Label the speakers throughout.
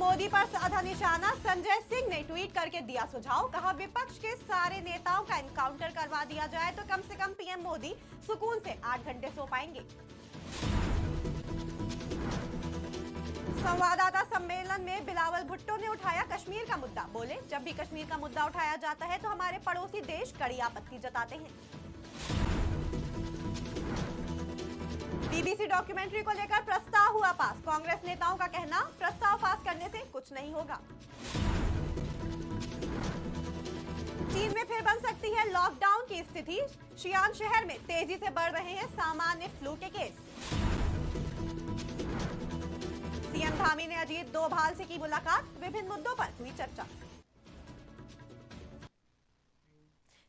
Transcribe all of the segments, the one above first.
Speaker 1: मोदी पर साधा निशाना, संजय सिंह ने ट्वीट करके दिया सुझाव। कहा विपक्ष के सारे नेताओं का एनकाउंटर करवा दिया जाए तो कम से कम पीएम मोदी सुकून से 8 घंटे सो पाएंगे। संवाददाता सम्मेलन में बिलावल भुट्टो ने उठाया कश्मीर का मुद्दा। बोले, जब भी कश्मीर का मुद्दा उठाया जाता है तो हमारे पड़ोसी देश कड़ी आपत्ति जताते हैं। बीबीसी डॉक्यूमेंट्री को लेकर प्रस्ताव हुआ पास। कांग्रेस नेताओं का कहना, प्रस्ताव पास करने से कुछ नहीं होगा। चीन में फिर बन सकती है लॉकडाउन की स्थिति। शियान शहर में तेजी से बढ़ रहे हैं सामान्य फ्लू के केस। सीएम धामी ने अजीत डोभाल से की मुलाकात, विभिन्न मुद्दों पर हुई चर्चा।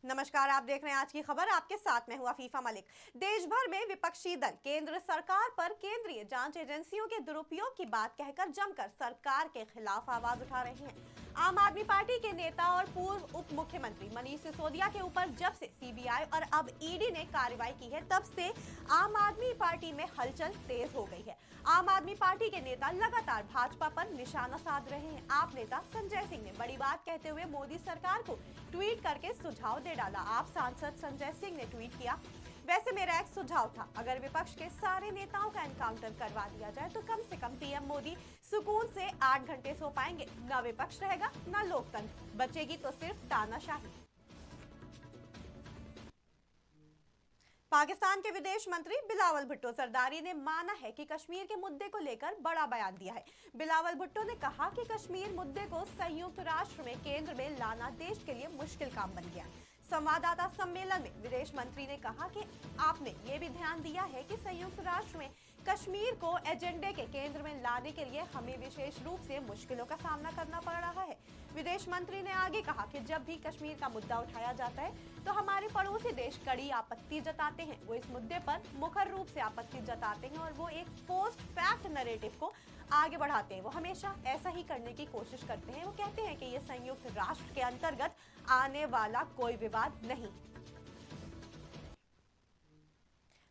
Speaker 1: नमस्कार, आप देख रहे हैं आज की खबर। आपके साथ मैं हूं आफीफा मलिक। देश भर में विपक्षी दल केंद्र सरकार पर केंद्रीय जांच एजेंसियों के दुरुपयोग की बात कहकर जमकर सरकार के खिलाफ आवाज उठा रहे हैं। आम आदमी पार्टी के नेता और पूर्व उप मुख्यमंत्री मनीष सिसोदिया के ऊपर जब से सीबीआई और अब ईडी ने कार्रवाई की है, तब से आम आदमी पार्टी में हलचल तेज हो गई है। आम आदमी पार्टी के नेता लगातार भाजपा पर निशाना साध रहे हैं। आप नेता संजय सिंह ने बड़ी बात कहते हुए मोदी सरकार को ट्वीट करके सुझाव दे डाला। आप सांसद संजय सिंह ने ट्वीट किया, वैसे मेरा एक सुझाव था, अगर विपक्ष के सारे नेताओं का एनकाउंटर करवा दिया जाए तो कम से कम पीएम मोदी सुकून से 8 घंटे सो पाएंगे। ना विपक्ष रहेगा, ना लोकतंत्र, बचेगी तो सिर्फ तानाशाही। पाकिस्तान के विदेश मंत्री बिलावल भुट्टो जरदारी ने माना है कि कश्मीर के मुद्दे को लेकर बड़ा बयान दिया है। बिलावल भुट्टो ने कहा कि कश्मीर मुद्दे को संयुक्त राष्ट्र में केंद्र में लाना देश के लिए मुश्किल काम बन गया है। संवाददाता सम्मेलन में विदेश मंत्री ने कहा कि आपने ये भी ध्यान दिया है कि संयुक्त राष्ट्र में कश्मीर को एजेंडे के केंद्र में लाने के लिए हमें विशेष रूप से मुश्किलों का सामना करना पड़ रहा है। विदेश मंत्री ने आगे कहा कि जब भी कश्मीर का मुद्दा उठाया जाता है तो हमारे पड़ोसी देश कड़ी आपत्ति जताते हैं। वो इस मुद्दे पर मुखर रूप से आपत्ति जताते हैं और वो एक पोस्ट फैक्ट नैरेटिव को आगे बढ़ाते हैं। वो हमेशा ऐसा ही करने की कोशिश करते हैं। वो कहते हैं कि ये संयुक्त राष्ट्र के अंतर्गत आने वाला कोई विवाद नहीं।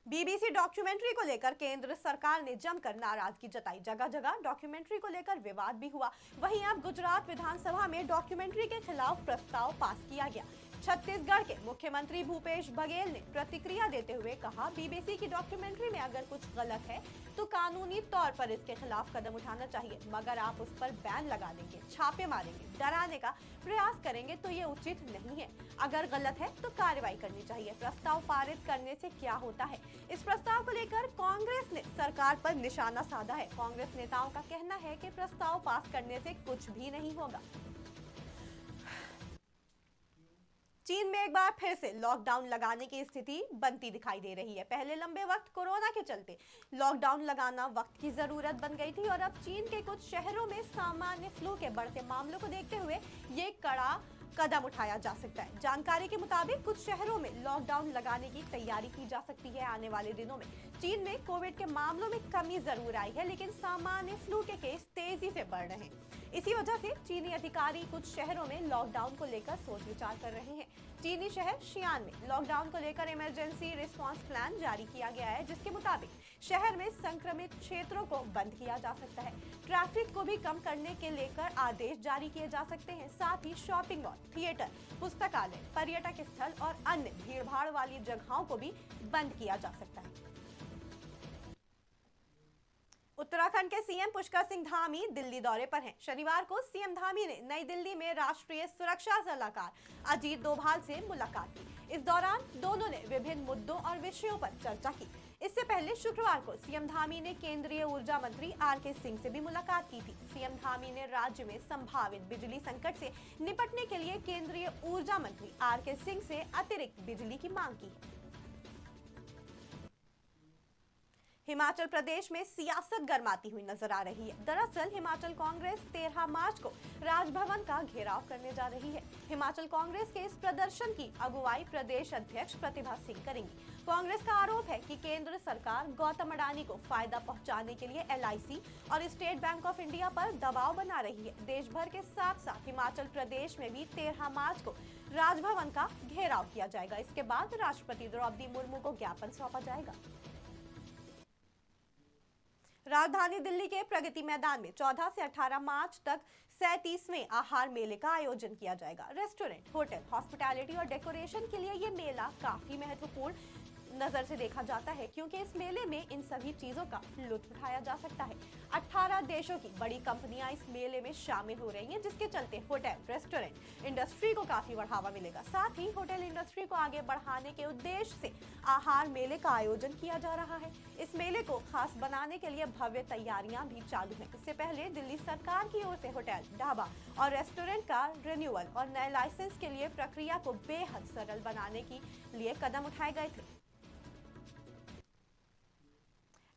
Speaker 1: बीबीसी डॉक्यूमेंट्री को लेकर केंद्र सरकार ने जमकर नाराजगी जताई। जगह जगह डॉक्यूमेंट्री को लेकर विवाद भी हुआ। वहीं अब गुजरात विधानसभा में डॉक्यूमेंट्री के खिलाफ प्रस्ताव पास किया गया। छत्तीसगढ़ के मुख्यमंत्री भूपेश बघेल ने प्रतिक्रिया देते हुए कहा, बीबीसी की डॉक्यूमेंट्री में अगर कुछ गलत है तो कानूनी तौर पर इसके खिलाफ कदम उठाना चाहिए, मगर आप उस पर बैन लगा देंगे, छापे मारेंगे, डराने का प्रयास करेंगे तो ये उचित नहीं है। अगर गलत है तो कार्रवाई करनी चाहिए। प्रस्ताव पारित करने से क्या होता है? इस प्रस्ताव को लेकर कांग्रेस ने सरकार पर निशाना साधा है। कांग्रेस नेताओं का कहना है कि प्रस्ताव पास करने से कुछ भी नहीं होगा। चीन में एक बार फिर से लॉकडाउन लगाने की स्थिति बनती दिखाई दे रही है। पहले लंबे वक्त कोरोना के चलते लॉकडाउन लगाना वक्त की जरूरत बन गई थी और अब चीन के कुछ शहरों में सामान्य फ्लू के बढ़ते मामलों को देखते हुए ये कड़ा कदम उठाया जा सकता है। जानकारी के मुताबिक कुछ शहरों में लॉकडाउन लगाने की तैयारी की जा सकती है। आने वाले दिनों में चीन में कोविड के मामलों में कमी जरूर आई है, लेकिन सामान्य फ्लू के केस तेजी से बढ़ रहे हैं। इसी वजह से चीनी अधिकारी कुछ शहरों में लॉकडाउन को लेकर सोच विचार कर रहे हैं। चीनी शहर शियान में लॉकडाउन को लेकर इमरजेंसी रिस्पांस प्लान जारी किया गया है, जिसके मुताबिक शहर में संक्रमित क्षेत्रों को बंद किया जा सकता है। ट्रैफिक को भी कम करने के लेकर आदेश जारी किए जा सकते हैं। साथ ही शॉपिंग मॉल, थिएटर, पुस्तकालय, पर्यटक स्थल और अन्य भीड़भाड़ वाली जगहों को भी बंद किया जा सकता है। उत्तराखंड के सीएम पुष्कर सिंह धामी दिल्ली दौरे पर हैं। शनिवार को सीएम धामी ने नई दिल्ली में राष्ट्रीय सुरक्षा सलाहकार अजीत डोभाल से मुलाकात की। इस दौरान दोनों ने विभिन्न मुद्दों और विषयों पर चर्चा की। इससे पहले शुक्रवार को सीएम धामी ने केंद्रीय ऊर्जा मंत्री आरके सिंह से भी मुलाकात की थी। सीएम धामी ने राज्य में संभावित बिजली संकट से निपटने के लिए केंद्रीय ऊर्जा मंत्री आरके सिंह से अतिरिक्त बिजली की मांग की है। हिमाचल प्रदेश में सियासत गर्माती हुई नजर आ रही है। दरअसल हिमाचल कांग्रेस 13 मार्च को राजभवन का घेराव करने जा रही है। हिमाचल कांग्रेस के इस प्रदर्शन की अगुवाई प्रदेश अध्यक्ष प्रतिभा सिंह करेंगी। कांग्रेस का आरोप है कि केंद्र सरकार गौतम अडानी को फायदा पहुंचाने के लिए LIC और स्टेट बैंक ऑफ इंडिया पर दबाव बना रही है। देश भर के साथ साथ हिमाचल प्रदेश में भी 13 मार्च को राजभवन का घेराव किया जाएगा। इसके बाद राष्ट्रपति द्रौपदी मुर्मू को ज्ञापन सौंपा जाएगा। राजधानी दिल्ली के प्रगति मैदान में 14 से 18 मार्च तक 37वें आहार मेले का आयोजन किया जाएगा। रेस्टोरेंट, होटल, हॉस्पिटैलिटी और डेकोरेशन के लिए ये मेला काफी महत्वपूर्ण नजर से देखा जाता है, क्योंकि इस मेले में इन सभी चीजों का लुत्फ उठाया जा सकता है। 18 देशों की बड़ी कंपनियां इस मेले में शामिल हो रही हैं, जिसके चलते होटल, रेस्टोरेंट इंडस्ट्री को काफी बढ़ावा मिलेगा। साथ ही होटल इंडस्ट्री को आगे बढ़ाने के उद्देश्य से आहार मेले का आयोजन किया जा रहा है। इस मेले को खास बनाने के लिए भव्य तैयारियां भी चालू हैं। इससे पहले दिल्ली सरकार की ओर से होटल, ढाबा और रेस्टोरेंट का रिन्यूअल और नए लाइसेंस के लिए प्रक्रिया को बेहद सरल बनाने के लिए कदम उठाए गए थे।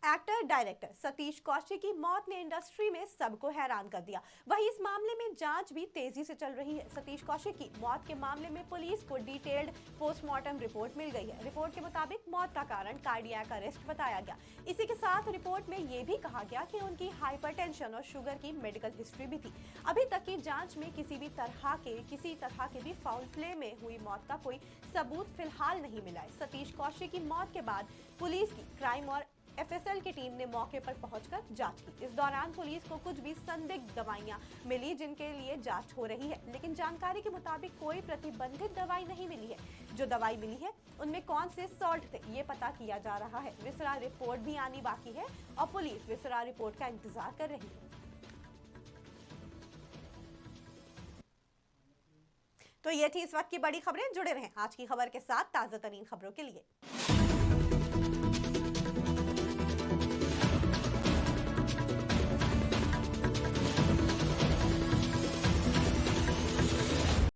Speaker 1: एक्टर डायरेक्टर सतीश कौशिक की मौत ने इंडस्ट्री में सबको हैरान कर दिया। वहीं इस मामले में जांच भी तेजी से चल रही है। सतीश कौशिक की मौत के मामले में पुलिस को डिटेल्ड पोस्टमार्टम रिपोर्ट मिल गई है। रिपोर्ट के मुताबिक मौत का कारण कार्डियक अरेस्ट बताया गया। इसी के साथ रिपोर्ट में यह भी कहा गया कि उनकी हाइपरटेंशन और शुगर की मेडिकल हिस्ट्री भी थी। अभी तक की जाँच में किसी तरह के भी फाउल प्ले में हुई मौत का कोई सबूत फिलहाल नहीं मिला है। सतीश कौशिक की मौत के बाद पुलिस की क्राइम और एफएसएल की टीम ने मौके पर पहुंचकर जांच की। इस दौरान पुलिस को कुछ भी संदिग्ध दवाइयां मिली, जिनके लिए जांच हो रही है, लेकिन जानकारी के मुताबिक कोई प्रतिबंधित दवाई नहीं मिली है। जो दवाई मिली है उनमें कौन से सॉल्ट थे, ये पता किया जा रहा है। विसरा रिपोर्ट भी आनी बाकी है और पुलिस विसरा रिपोर्ट का इंतजार कर रही है। तो ये थी इस वक्त की बड़ी खबरें। जुड़े रहें आज की खबर के साथ ताजा तरीन खबरों के लिए।